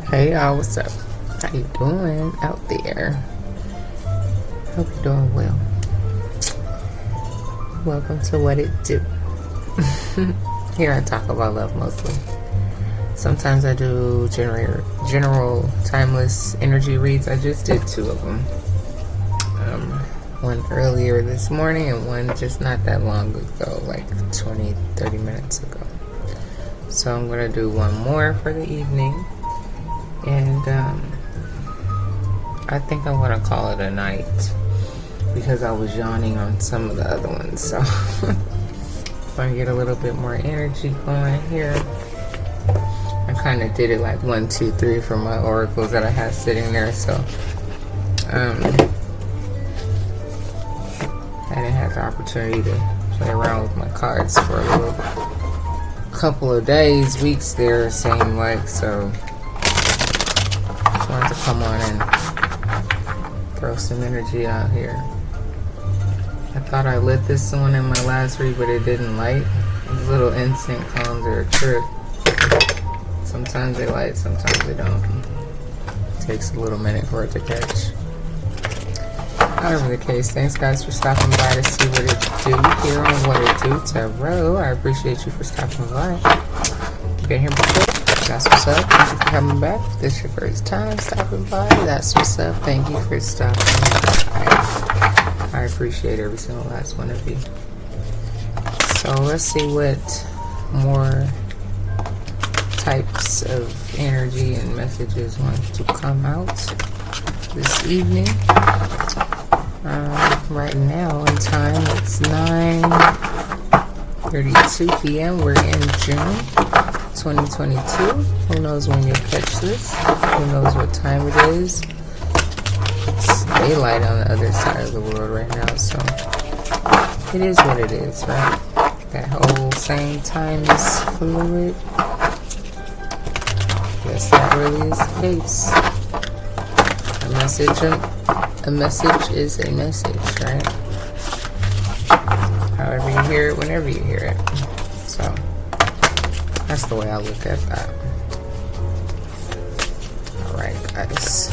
Hey y'all, what's up? How you doing out there? Hope you're doing well. Welcome to What It Do. Here I talk about love mostly. Sometimes I do general timeless energy reads. I just did 2 of them. One earlier this morning and one just not that long ago, like 20-30 minutes ago. So I'm going to do one more for the evening. And I think I'm going to call it a night because I was yawning on some of the other ones. So if I get a little bit more energy going here. I kind of did it like 1, 2, 3 for my oracles that I had sitting there. So I didn't have the opportunity to play around with my cards for a couple of days, weeks there, seemed like. So wanted to come on and throw some energy out here. I thought I lit this one in my last read, but it didn't light. These little incense cones are a trick. Sometimes they light, sometimes they don't. It takes a little minute for it to catch. However the case, thanks guys for stopping by to see what it do here on What It Do Tarot. I appreciate you for stopping by. You've been here before. That's what's up. Thank you for coming back. If this is your first time stopping by, that's what's up. Thank you for stopping by. I appreciate every single last one of you. So let's see what more types of energy and messages want to come out this evening. Right now in time it's 9:32 p.m. We're in June 2022. Who knows when you'll catch this? Who knows what time it is? It's daylight on the other side of the world right now, so it is what it is, right? That whole saying, time is fluid. Yes, that really is the case. A message is a message, right? However you hear it, whenever you hear it. So that's the way I look at that. Alright guys.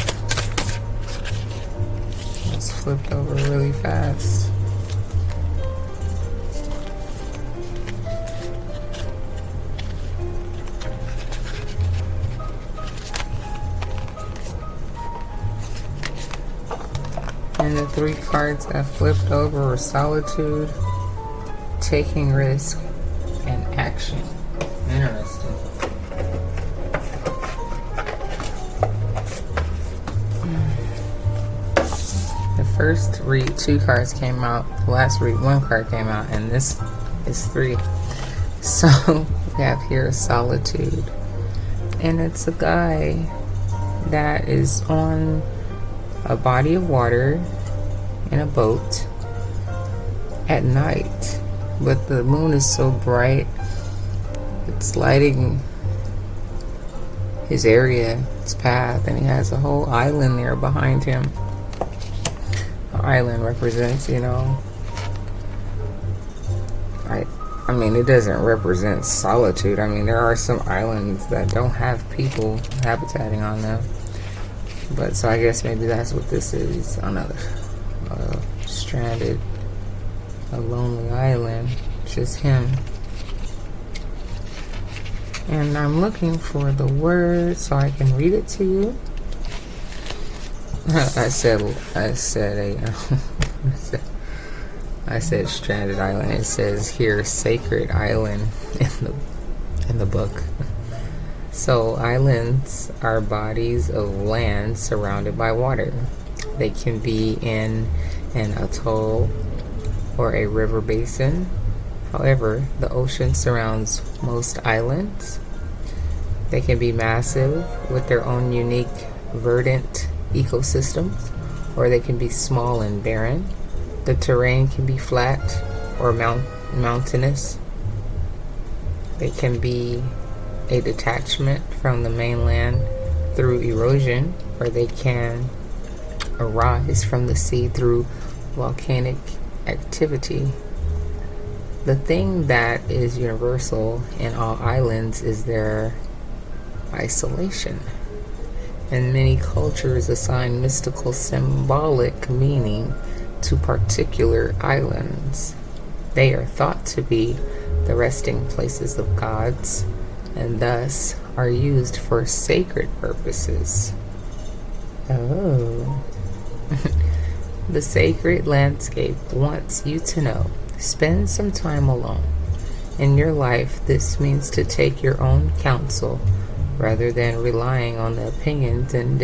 Let's flip over really fast. And the 3 cards that flipped over were solitude, taking risk, and action. Interesting. The first read, 2 cards came out. The last read, 1 card came out, and this is 3. So we have here solitude, and it's a guy that is on a body of water in a boat at night, but the moon is so bright it's lighting his area, his path, and he has a whole island there behind him. The island represents, I mean, it doesn't represent solitude. I mean, there are some islands that don't have people habitating on them. But so I guess maybe that's what this is, on a stranded, a lonely island, just him. And I'm looking for the word so I can read it to you. I said stranded island. It says here sacred island in the book. So islands are bodies of land surrounded by water. They can be in an atoll or a river basin. However, the ocean surrounds most islands. They can be massive with their own unique verdant ecosystems, or they can be small and barren. The terrain can be flat or mountainous. They can be a detachment from the mainland through erosion, or they can arise from the sea through volcanic activity. The thing that is universal in all islands is their isolation. and many cultures assign mystical symbolic meaning to particular islands. They are thought to be the resting places of gods, and thus are used for sacred purposes. Oh. The sacred landscape wants you to know. Spend some time alone. In your life, this means to take your own counsel rather than relying on the opinions and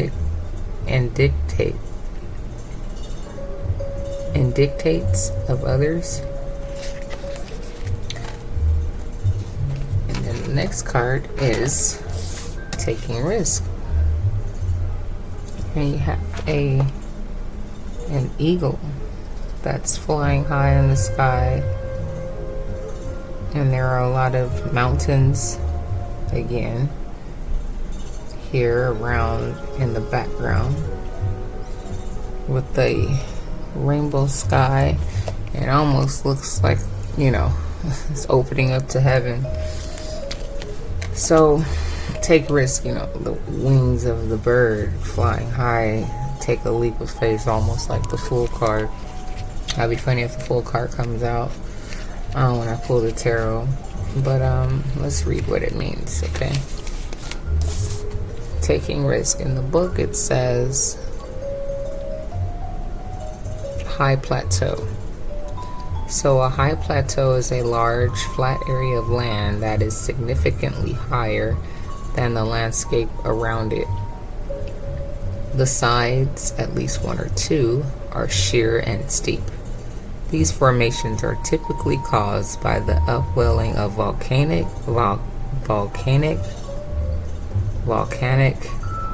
dictates of others. And then the next card is taking risk. And you have an eagle that's flying high in the sky, and there are a lot of mountains again here around in the background with the rainbow sky. It almost looks like, it's opening up to heaven. So take risk, the wings of the bird flying high. Take a leap of faith, almost like the Fool card. That'd be funny if the Fool card comes out when I pull the tarot. But let's read what it means, okay? Taking risk. In the book, it says high plateau. So a high plateau is a large, flat area of land that is significantly higher than the landscape around it. The sides, at least one or two, are sheer and steep. These formations are typically caused by the upwelling of volcanic,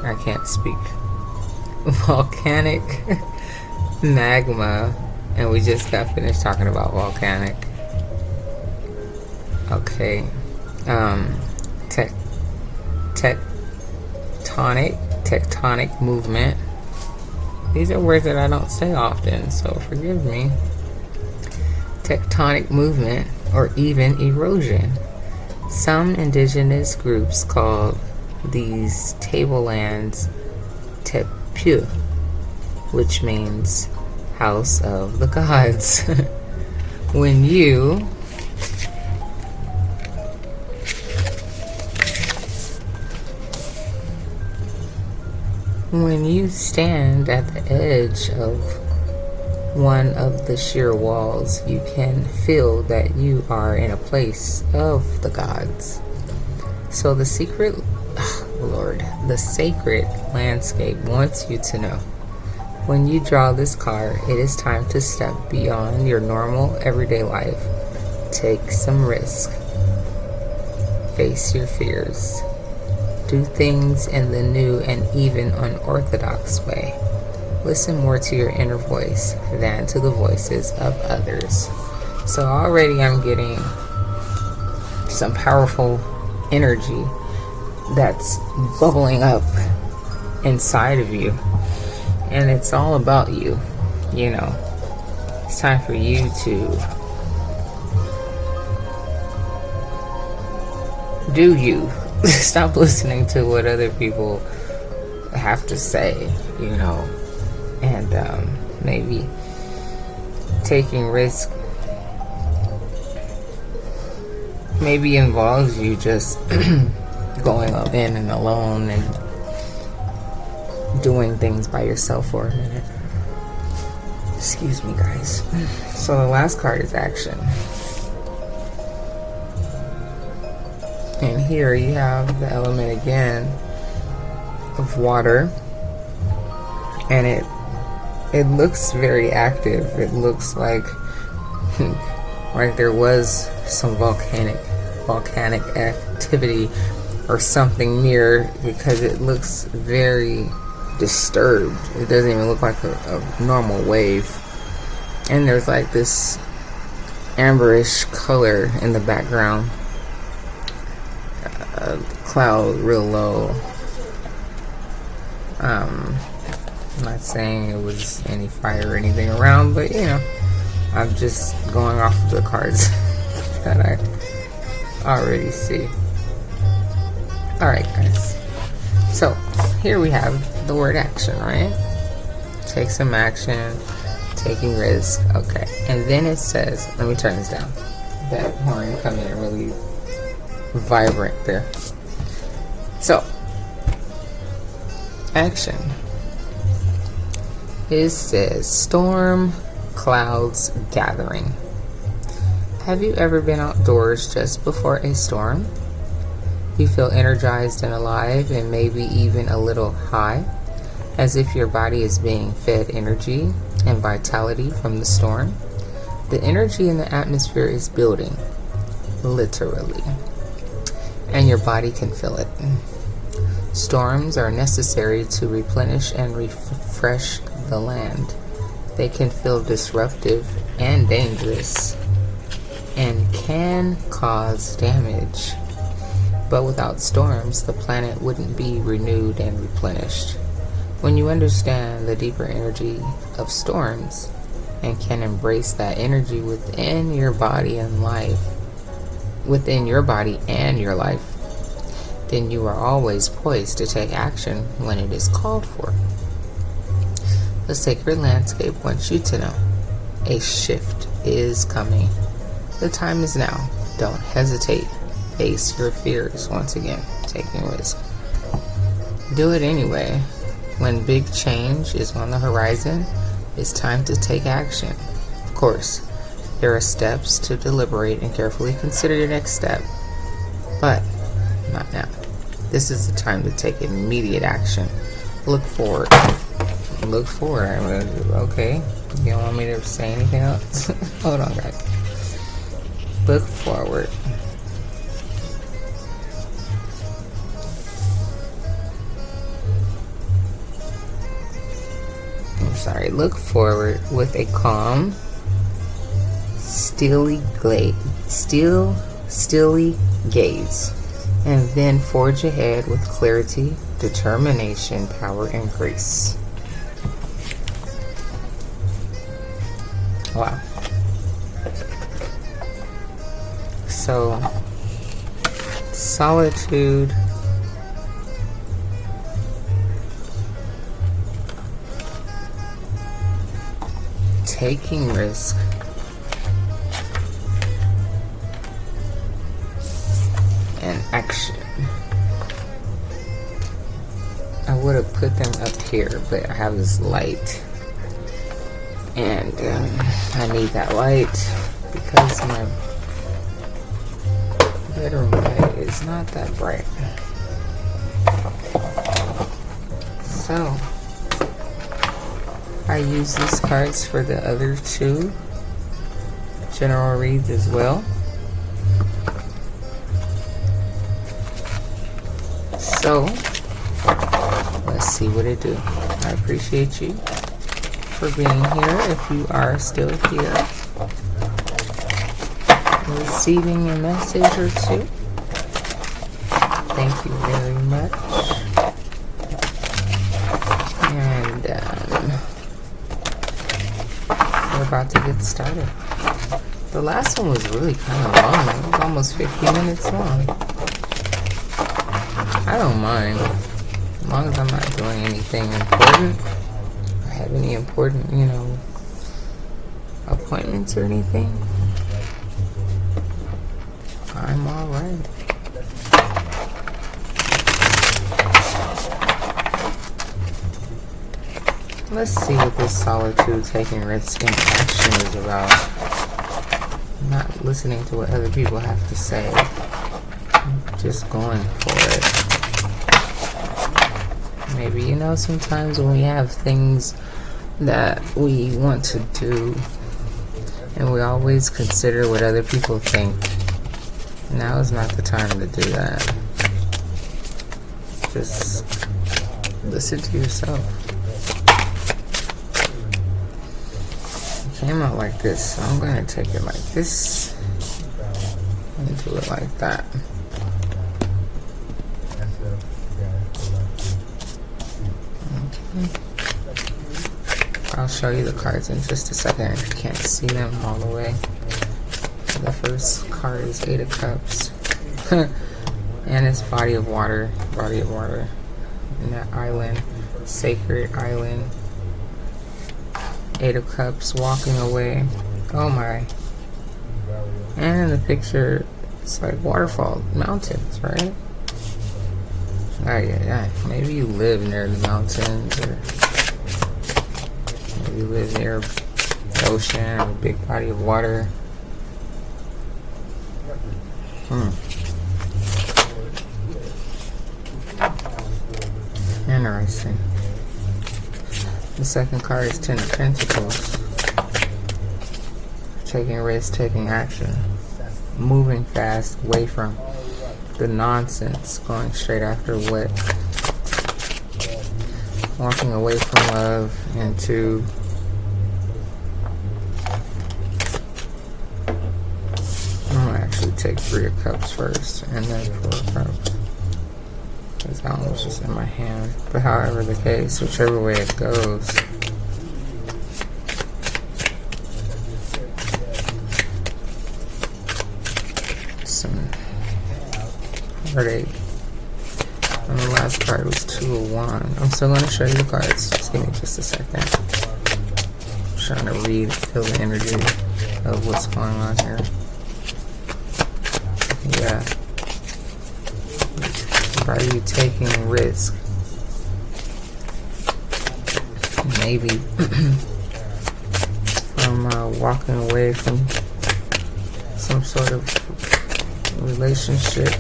I can't speak, volcanic magma, and we just got finished talking about volcanic. Okay, tectonic movement. These are words that I don't say often, so forgive me. Tectonic movement, or even erosion. Some indigenous groups call these tablelands Tepu, which means house of the gods. When you stand at the edge of one of the sheer walls, you can feel that you are in a place of the gods. So the sacred landscape wants you to know. When you draw this card, it is time to step beyond your normal everyday life. Take some risk. Face your fears. Do things in the new and even unorthodox way. Listen more to your inner voice than to the voices of others. So already I'm getting some powerful energy that's bubbling up inside of you. And it's all about you, It's time for you to do you. Stop listening to what other people have to say, and maybe taking risk maybe involves you just going up in and alone and doing things by yourself for a minute. Excuse me, guys. So the last card is action. And here you have the element again of water. And it looks very active. It looks like there was some volcanic activity or something near, because it looks very disturbed. It doesn't even look like a normal wave. And there's like this amberish color in the background. Cloud real low. I'm not saying it was any fire or anything around, but I'm just going off of the cards that I already see. Alright, guys. So here we have the word action, right? Take some action, taking risk. Okay, and then it says, let me turn this down. That horn coming in really vibrant there. So, action. It says storm clouds gathering. Have you ever been outdoors just before a storm? You feel energized and alive and maybe even a little high, as if your body is being fed energy and vitality from the storm. The energy in the atmosphere is building, literally, and your body can feel it. Storms are necessary to replenish and refresh the land. They can feel disruptive and dangerous and can cause damage. But without storms, the planet wouldn't be renewed and replenished. When you understand the deeper energy of storms and can embrace that energy within your body and life, within your body and your life, then you are always poised to take action when it is called for. The sacred landscape wants you to know a shift is coming. The time is now. Don't hesitate. Face your fears once again, taking risk. Do it anyway. When big change is on the horizon, it's time to take action. Of course, there are steps to deliberate and carefully consider your next step, but not now. This is the time to take immediate action. Look forward. Look forward. Okay. You don't want me to say anything else? Hold on, guys. Look forward. Look forward with a calm, steely gaze, and then forge ahead with clarity, determination, power, and grace. Wow. So, solitude. Taking risk, and action. I would have put them up here, but I have this light, and I need that light because my bedroom light is not that bright. So I use these cards for the other two general reads as well. So, let's see what it do. I appreciate you for being here if you are still here. Receiving a message or two. Thank you very much. And we're about to get started. The last one was really kind of long. It was almost 50 minutes long. I don't mind. As long as I'm not doing anything important or have any important, appointments or anything, I'm alright. Let's see what this solitude, taking risk, and action is about. I'm not listening to what other people have to say. I'm just going for it. Maybe, sometimes when we have things that we want to do and we always consider what other people think, now is not the time to do that. Just listen to yourself. Came out like this, so I'm gonna take it like this and do it like that. Okay. I'll show you the cards in just a second if you can't see them all the way. The first card is 8 of Cups. And it's body of water. in that island, sacred island. Eight of Cups, walking away. Oh my. And in the picture, it's like waterfall, mountains, right? Oh yeah. Maybe you live near the mountains, or maybe you live near the ocean or a big body of water. Interesting. The second card is Ten of Pentacles. Taking risks, taking action. Moving fast away from the nonsense. Going straight after what? Walking away from love into I'm going to actually take Three of Cups first and then Four of Cups. Because that one was just in my hand. But however the case, whichever way it goes, some heartache. And the last card was Two of Wands. I'm still going to show you the cards. Just give me just a second. I'm trying to read, feel the energy of what's going on here. Yeah. By you taking risk, maybe from walking away from some sort of relationship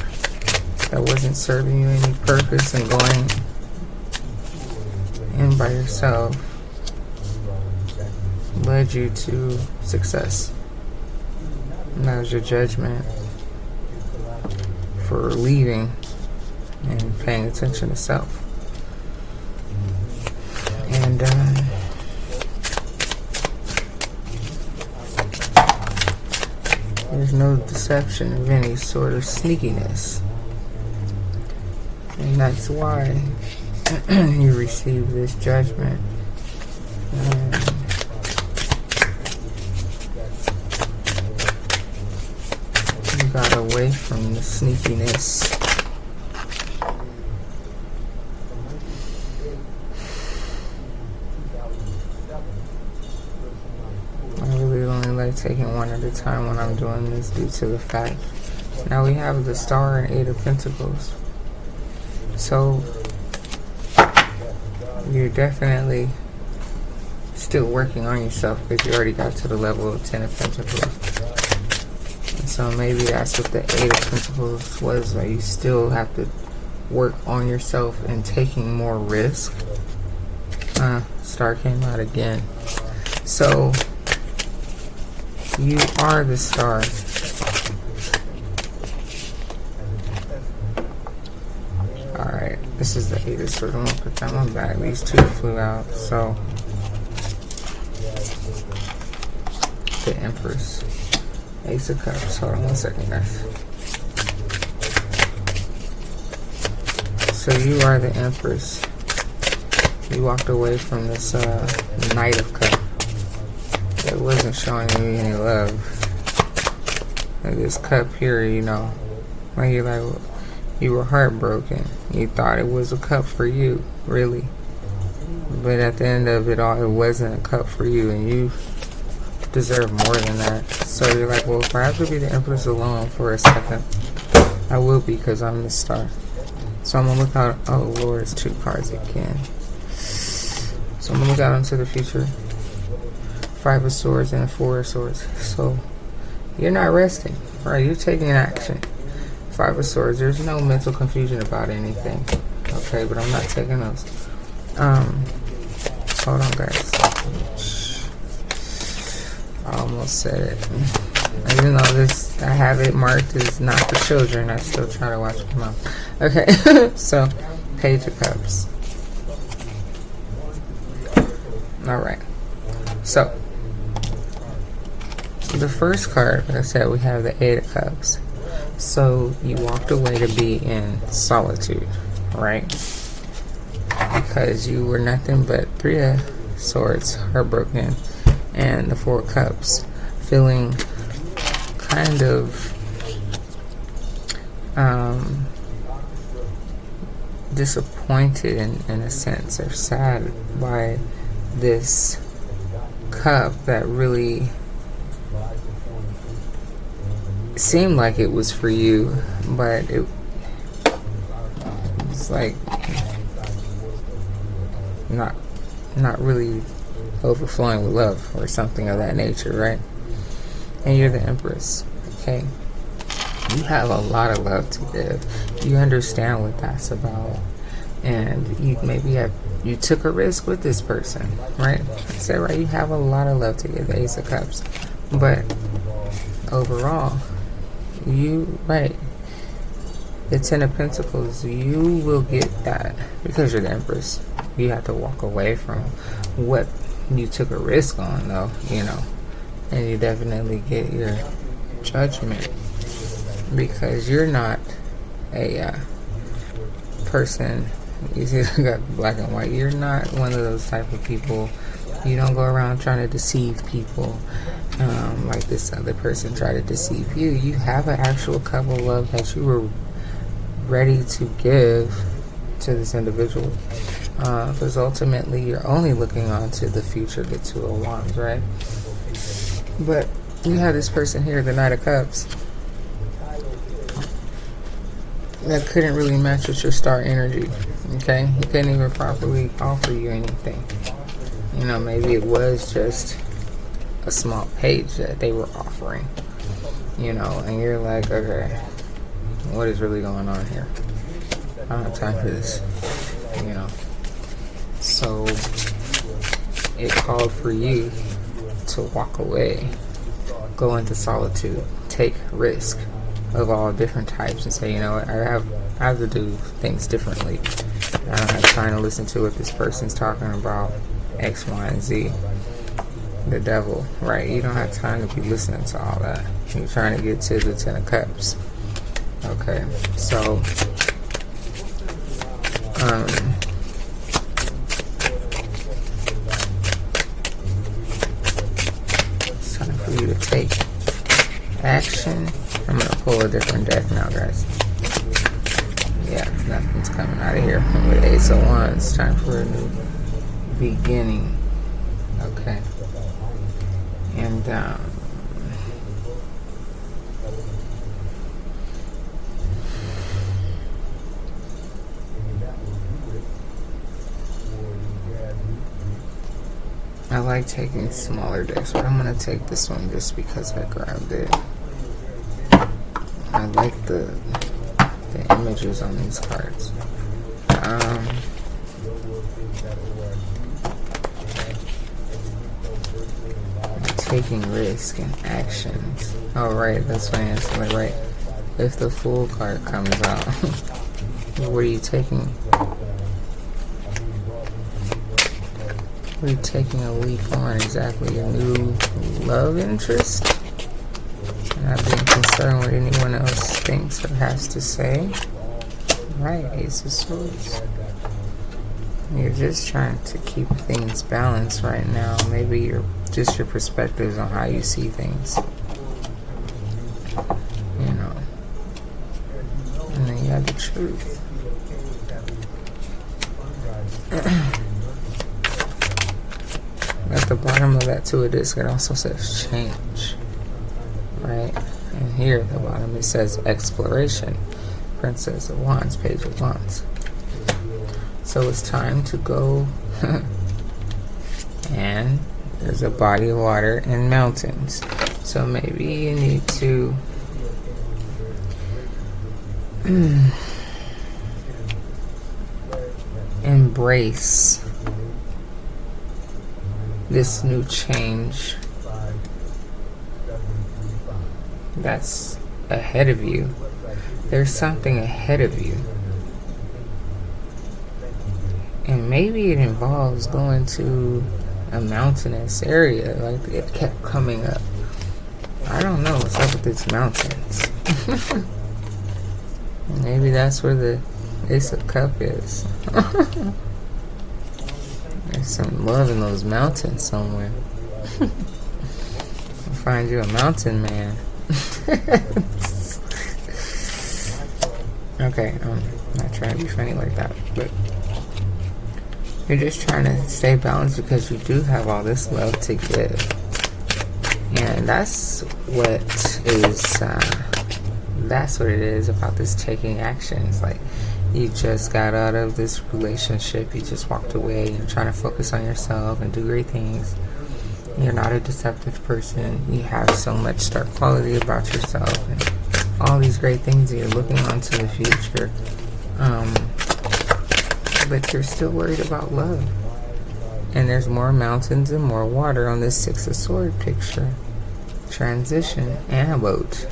that wasn't serving you any purpose, and going in by yourself led you to success. And that was your judgment for leaving and paying attention to self. And there's no deception of any sort of sneakiness. And that's why you receive this judgment. And you got away from the sneakiness. Taking one at a time when I'm doing this, due to the fact now we have the Star and Eight of Pentacles. So you're definitely still working on yourself, because you already got to the level of Ten of Pentacles. And so maybe that's what the Eight of Pentacles was, that you still have to work on yourself and taking more risk. Star came out again. So you are the Star. Alright, this is the Eight of Swords. I'm going to put that one back. These two flew out. So, the Empress. Ace of Cups. Hold on one second, guys. So you are the Empress. You walked away from this Knight of Cups. It wasn't showing you any love. Like this cup here, you know, like you were heartbroken. You thought it was a cup for you, really. But at the end of it all, it wasn't a cup for you, and you deserve more than that. So you're like, well, if I have to be the Empress alone for a second, I will be, because I'm the Star. So I'm gonna look out. Oh Lord, it's two cards again. So I'm gonna look out into the future. Five of Swords and a Four of Swords. So you're not resting, right? You're taking action. Five of Swords. There's no mental confusion about anything. Okay, but I'm not taking those. Hold on, guys. I almost said it. Even though this, I have it marked as not for children, I still try to watch my mouth. Okay, so Page of Cups. All right. So the first card, like I said, we have the Eight of Cups. So you walked away to be in solitude, right? Because you were nothing but Three of Swords, heartbroken, and the Four of Cups, feeling kind of disappointed disappointed in a sense, or sad by this cup that really seemed like it was for you, but it's like not really overflowing with love or something of that nature, right? And you're the Empress, okay? You have a lot of love to give. You understand what that's about, and you took a risk with this person, right? I said, right, you have a lot of love to give, the Ace of Cups, but overall, the Ten of Pentacles, you will get that because you're the Empress. You have to walk away from what you took a risk on, though, and you definitely get your Judgment, because you're not a person. You see, I got black and white. You're not one of those type of people. You don't go around trying to deceive people like this other person tried to deceive you. You have an actual cup of love that you were ready to give to this individual, because ultimately you're only looking on to the future, the Two of Wands, right? But you have this person here, the Knight of Cups, that couldn't really match with your star energy, okay? He couldn't even properly offer you anything. Maybe it was just a small page that they were offering, and you're like, okay, what is really going on here? I don't have time for this, So it called for you to walk away, go into solitude, take risk of all different types, and say, what, I have to do things differently. I don't have time to listen to what this person's talking about, X, Y, and Z. The devil, right? You don't have time to be listening to all that. You're trying to get to the Ten of Cups. Okay, so it's time for you to take action. I'm gonna pull a different deck now, guys. Yeah, nothing's coming out of here. With Ace of Wands, time for a new beginning. Okay. And I like taking smaller decks, but I'm going to take this one just because I grabbed it. I like the images on these cards. Taking risk and actions. Oh, right, that's funny. It's like, right, if the Fool card comes out, what are you taking? What are you taking a leap on? Exactly, a new love interest? Not being concerned what anyone else thinks or has to say. Right, Ace of Swords. You're just trying to keep things balanced right now. Maybe your perspectives on how you see things. And then you have the Truth. At the bottom of that Two of Discs, it also says change. Right? And here at the bottom it says exploration. Princess of Wands, Page of Wands. So it's time to go and there's a body of water and mountains. So maybe you need to embrace this new change that's ahead of you. There's something ahead of you. And maybe it involves going to a mountainous area. Like it kept coming up. I don't know what's up with these mountains. Maybe that's where the Ace of Cups is. There's some love in those mountains somewhere. I'll find you a mountain man. Okay, I'm not trying to be funny like that, but You're just trying to stay balanced because you do have all this love to give. And that's what it is about this taking action. It's like you just got out of this relationship, you just walked away and trying to focus on yourself and do great things. You're not a deceptive person. You have so much star quality about yourself and all these great things that you're looking on to the future. But you're still worried about love. And there's more mountains and more water on this Six of Swords picture. Transition and a boat.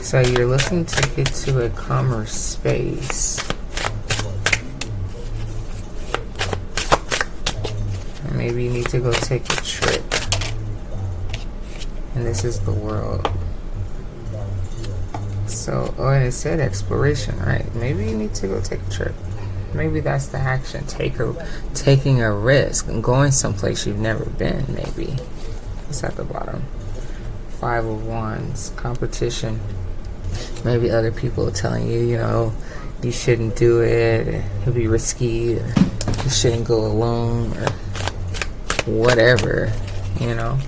So you're looking to get to a calmer space. Maybe you need to go take a trip. And this is the World. So, oh, and it said exploration, right? Maybe you need to go take a trip. Maybe that's the action. Taking a risk and going someplace you've never been, maybe. It's at the bottom. 5 of Wands. Competition. Maybe other people are telling you, you know, you shouldn't do it. It'll be risky. Or you shouldn't go alone. Or whatever, you know.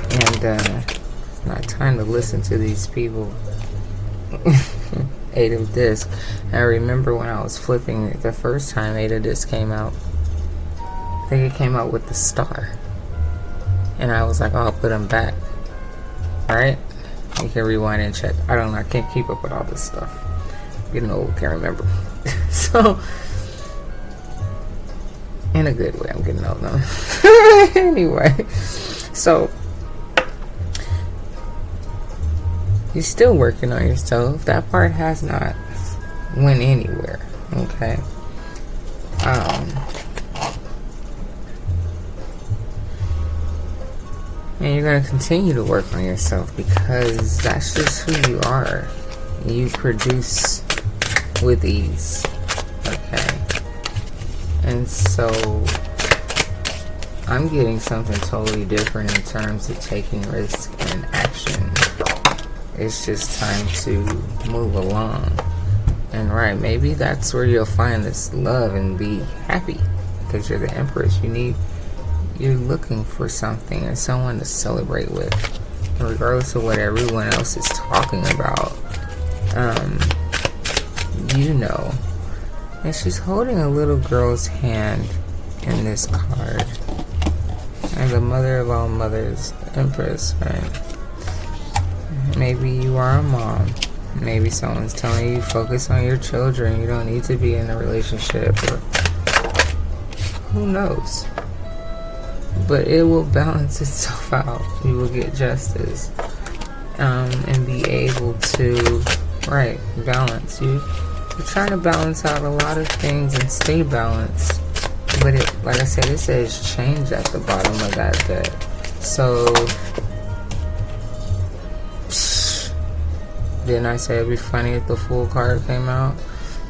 And it's not time to listen to these people. 8 of Discs. I remember when I was flipping it the first time 8 of Discs came out. I think it came out with the star. And I was like, oh, I'll put them back. Alright? You can rewind and check. I don't know. I can't keep up with all this stuff. I'm getting old. Can't remember. So, in a good way. I'm getting old now. Anyway. So, you're still working on yourself. That part has not went anywhere. Okay. And you're going to continue to work on yourself because that's just who you are. You produce with ease. Okay. And so I'm getting something totally different in terms of taking risk and action. It's just time to move along. And right, maybe that's where you'll find this love and be happy. Because you're the Empress. You're looking for something and someone to celebrate with. Regardless of what everyone else is talking about. You know. And she's holding a little girl's hand in this card. And the mother of all mothers, Empress, right? Maybe you are a mom. Maybe someone's telling you focus on your children. You don't need to be in a relationship. Or who knows? But it will balance itself out. You will get justice. And be able to, right, balance. You're trying to balance out a lot of things and stay balanced. But it, like I said, it says change at the bottom of that deck. So, didn't I say it'd be funny if the Fool card came out?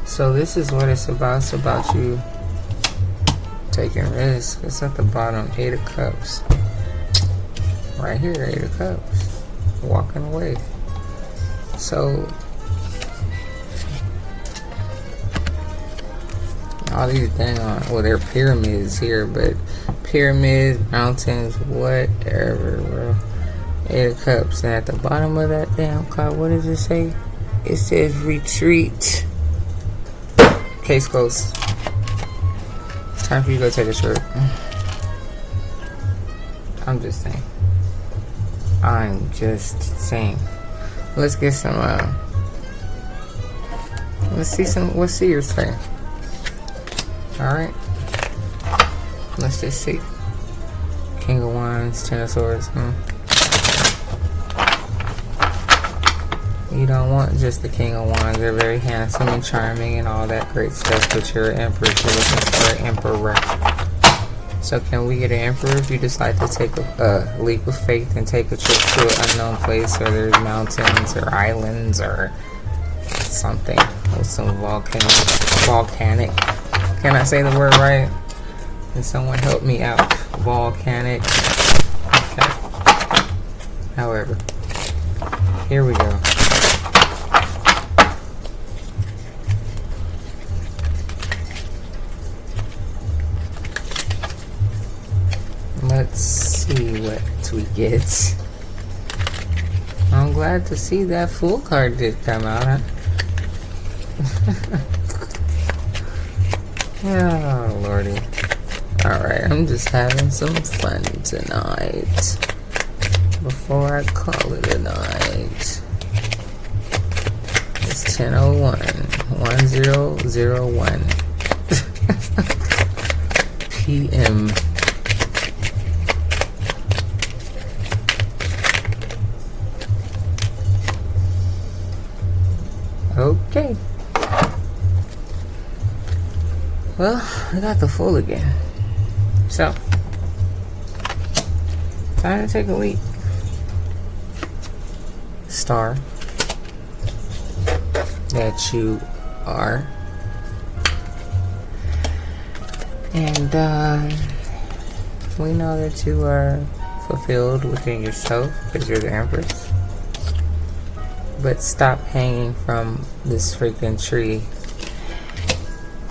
So this is what it's about. It's about you taking risks. It's at the bottom. 8 of Cups. Right here, 8 of Cups. Walking away. So all these dang on, well, they're pyramids here, but pyramids, mountains, whatever, bro. 8 of Cups. And at the bottom of that damn card, what does it say? It says retreat. Case closed. It's time for you to go take a trip. I'm just saying. Let's get some, let's see your thing. Alright. Let's just see. King of Wands, 10 of Swords. You don't want just the King of Wands. They're very handsome and charming and all that great stuff, but you're an Empress. You're looking for an Emperor. So can we get an Emperor if you decide to take a leap of faith and take a trip to an unknown place where there's mountains or islands or something with some volcanic. Can I say the word right? Can someone help me out? Volcanic. Okay. However, here we go. Let's see what we get. I'm glad to see that Fool card did come out, huh? Oh, Lordy. Alright, I'm just having some fun tonight. Before I call it a night. It's 10:01. 10:01 p.m. Okay. Well, I got the Fool again. So, time to take a leap. Star that you are. And we know that you are fulfilled within yourself because you're the Empress. But stop hanging from this freaking tree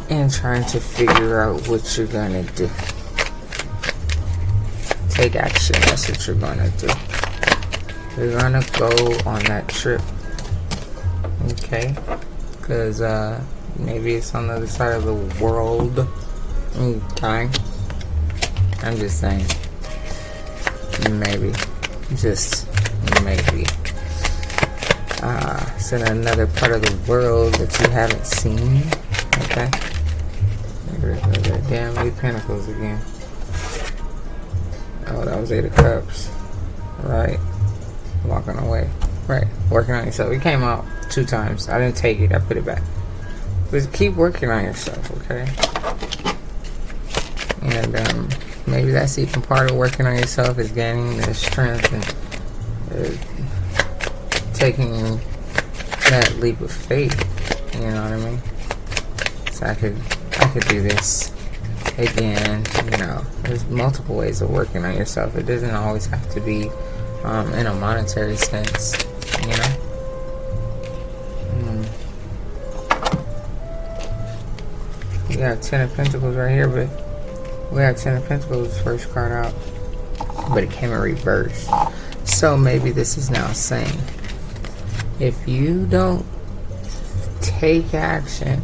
and trying to figure out what you're gonna do. Take action. That's what you're gonna do. You're gonna go on that trip. Okay? Because maybe it's on the other side of the world. Okay? I'm just saying. Maybe. Just maybe. It's in another part of the world that you haven't seen. Okay? There's that damn 8 Pentacles again. Oh, that was 8 of Cups. Right. Walking away. Right. Working on yourself. It came out 2 times. I didn't take it. I put it back. But keep working on yourself, okay? And maybe that's even part of working on yourself is gaining the strength and taking that leap of faith. You know what I mean? So I could do this again. You know, there's multiple ways of working on yourself. It doesn't always have to be in a monetary sense. You know. We got 10 of Pentacles right here, but we have 10 of Pentacles first card out, but it came in reverse. So maybe this is now saying, if you don't take action,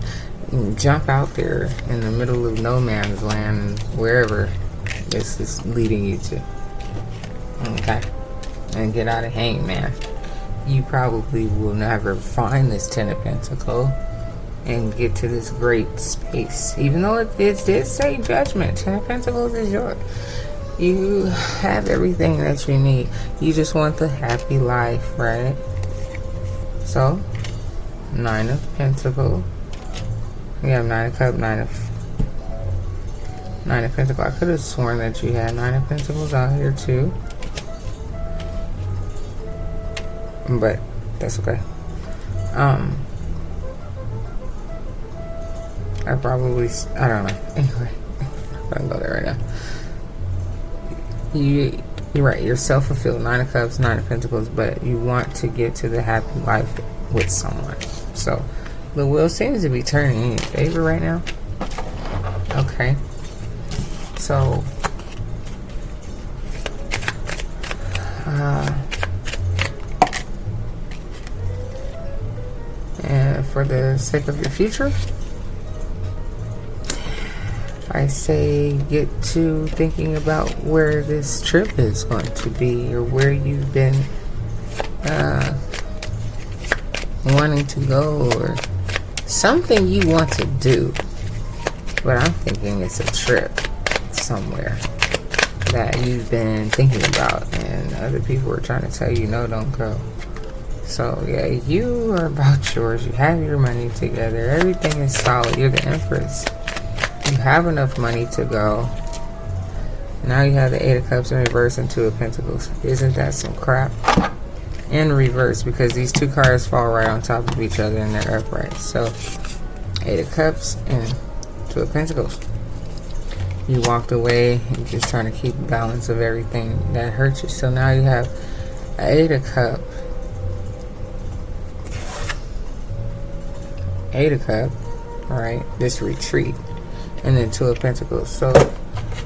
jump out there in the middle of no man's land, wherever this is leading you to, okay, and get out of Hangman, you probably will never find this 10 of Pentacles and get to this great space. Even though it did say Judgment, 10 of Pentacles is yours. You have everything that you need. You just want the happy life, right? So, 9 of Pentacles. We have 9 of Cups, 9 of Pentacles. I could have sworn that you had 9 of Pentacles out here too, but that's okay. I don't know. Anyway, I'm gonna go there right now. You're right. You're self-fulfilled. 9 of Cups, 9 of Pentacles, but you want to get to the happy life with someone. So the wheel seems to be turning in your favor right now. Okay. So and for the sake of your future, I say get to thinking about where this trip is going to be, or where you've been wanting to go, or something you want to do. But I'm thinking it's a trip somewhere that you've been thinking about, and other people are trying to tell you no, don't go. So yeah, you are about yours. You have your money together. Everything is solid. You're the Empress. You have enough money to go. Now you have the 8 of Cups in reverse and 2 of Pentacles. Isn't that some crap? In reverse, because these 2 cards fall right on top of each other and they're upright. So 8 of Cups and 2 of Pentacles. You walked away. You're just trying to keep balance of everything that hurt you. So now you have 8 of Cups. 8 of Cups. Alright, this retreat. And then 2 of Pentacles. So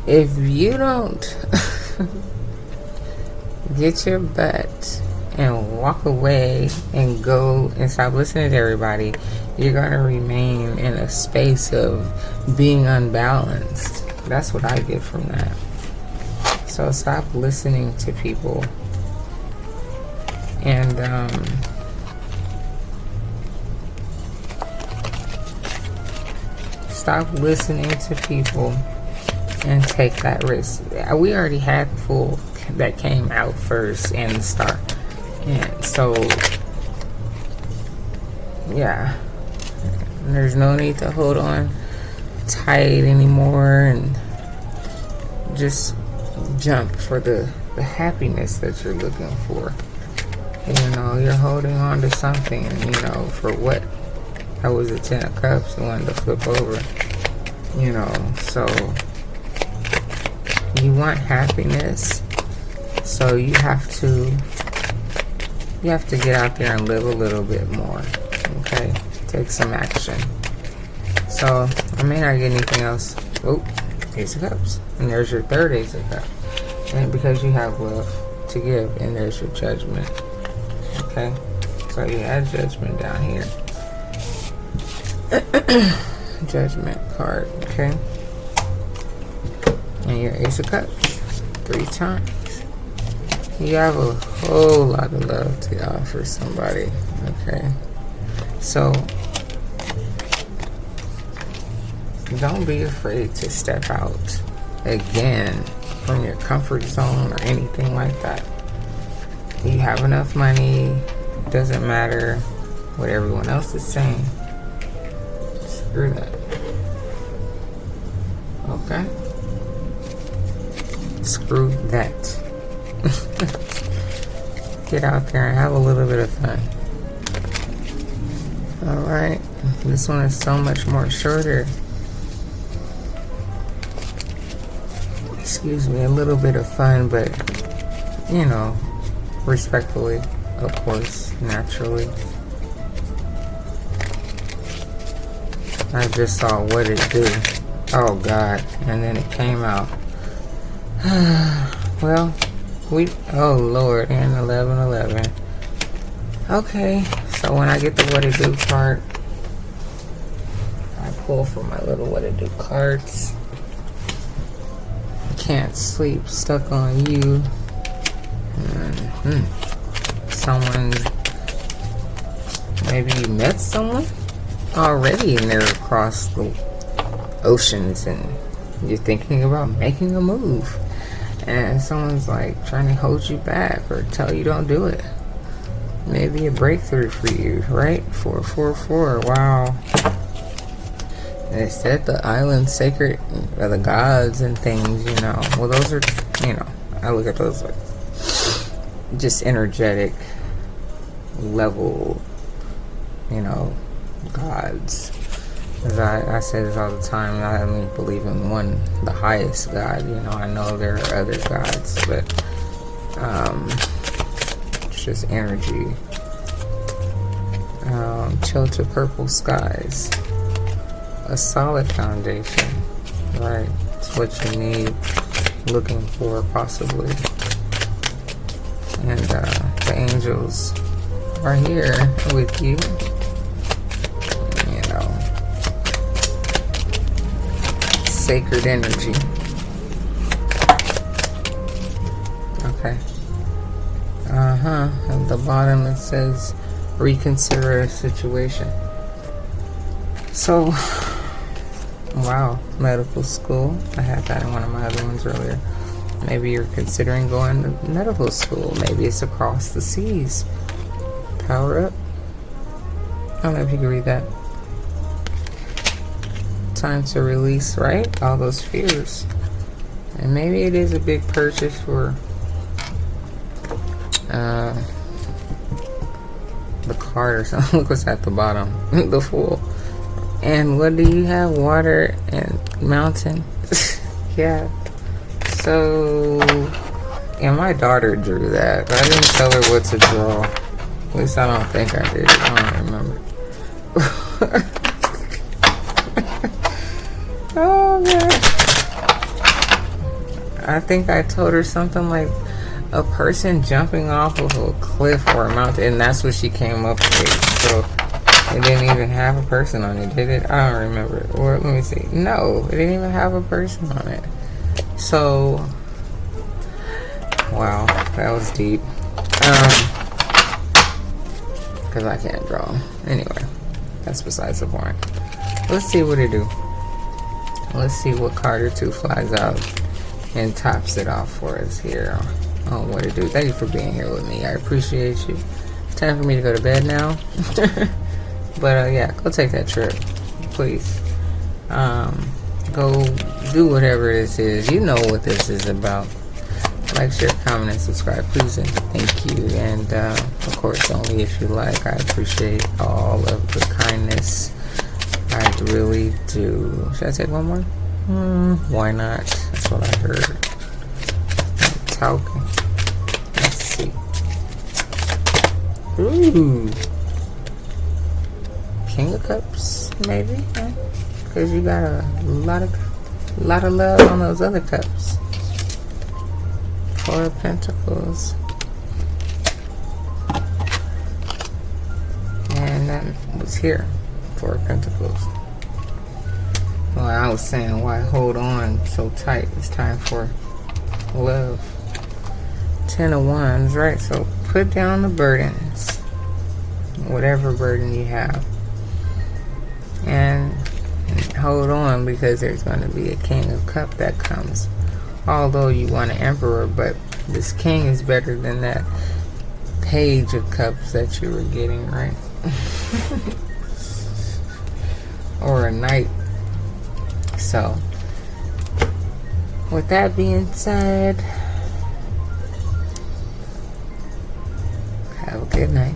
if you don't Get your butt and walk away and go and stop listening to everybody. You're going to remain in a space of being unbalanced. That's what I get from that. So stop listening to people. And stop listening to people and take that risk. We already had the fool that came out first and the star. And so, yeah. There's no need to hold on tight anymore and just jump for the happiness that you're looking for. You know, you're holding on to something, you know, for what? That was a 10 of cups and wanted to flip over. You know, so you want happiness, so you have to get out there and live a little bit more. Okay? Take some action. So I may not get anything else. Oh, Ace of Cups. And there's your third Ace of Cups. And because you have love to give, and there's your Judgment. Okay? So you add Judgment down here. Judgment card, okay? And your Ace of Cups 3 times. You have a whole lot of love to offer somebody, okay? So don't be afraid to step out again from your comfort zone or anything like that. You have enough money, doesn't matter what everyone else is saying. Screw that. Okay? Screw that. Get out there and have a little bit of fun. Alright. This one is so much more shorter. Excuse me, a little bit of fun, but, you know, respectfully, of course, naturally. I just saw what it do. Oh God. And then it came out. Well, oh Lord, and 1111. Okay, so when I get the what it do card, I pull from my little what it do cards. Can't sleep, stuck on you. Someone, maybe you met someone already and they're across the oceans and you're thinking about making a move and someone's like trying to hold you back or tell you don't do it. Maybe a breakthrough for you, right? 444. Wow. They said the island sacred are the gods and things, you know. Well, those are, you know, I look at those like just energetic level, you know, gods. As I say this all the time, I only believe in one, the highest God. You know, I know there are other gods, but it's just energy. Chill to purple skies. A solid foundation, right? It's what you need, looking for, possibly. And the angels are here with you. You know, sacred energy. Okay. At the bottom it says reconsider a situation. So, wow, medical school. I had that in one of my other ones earlier. Maybe you're considering going to medical school. Maybe it's across the seas. Power up. I don't know if you can read that. Time to release, right? All those fears. And maybe it is a big purchase for the card or something. Look what's at the bottom. The Fool. And what do you have? Water and mountain. Yeah. So, yeah, my daughter drew that. I didn't tell her what to draw. At least I don't think I did. I don't remember. Oh, man. I think I told her something like a person jumping off of a cliff or a mountain, and that's what she came up with. So it didn't even have a person on it, did it? I don't remember. Or let me see. No, it didn't even have a person on it. So, wow, that was deep. Because I can't draw. Anyway, that's besides the point. Let's see what it do. Let's see what Carter 2 flies out and tops it off for us here on what it do. Thank you for being here with me. I appreciate you. It's time for me to go to bed now. But yeah, go take that trip, please. Go do whatever this is. You know what this is about. Like, share, comment, and subscribe, please, and thank you. And of course, only if you like. I appreciate all of the kindness. I really do. Should I take one more? Why not? That's what I heard. Talking. Let's see. Ooh. King of Cups, maybe? Because you got a lot of love on those other cups. Four of Pentacles. And that was here. Four of Pentacles. Well, I was saying, why hold on so tight? It's time for love. 10 of Wands, right? So put down the burdens. Whatever burden you have. And hold on, because there's going to be a King of Cups that comes. Although you want an Emperor, but this King is better than that Page of Cups that you were getting, right? Or a Knight. So, with that being said, have a good night.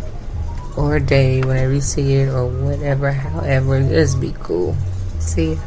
Or a day, whenever you see it, or whatever, however, just be cool. See ya.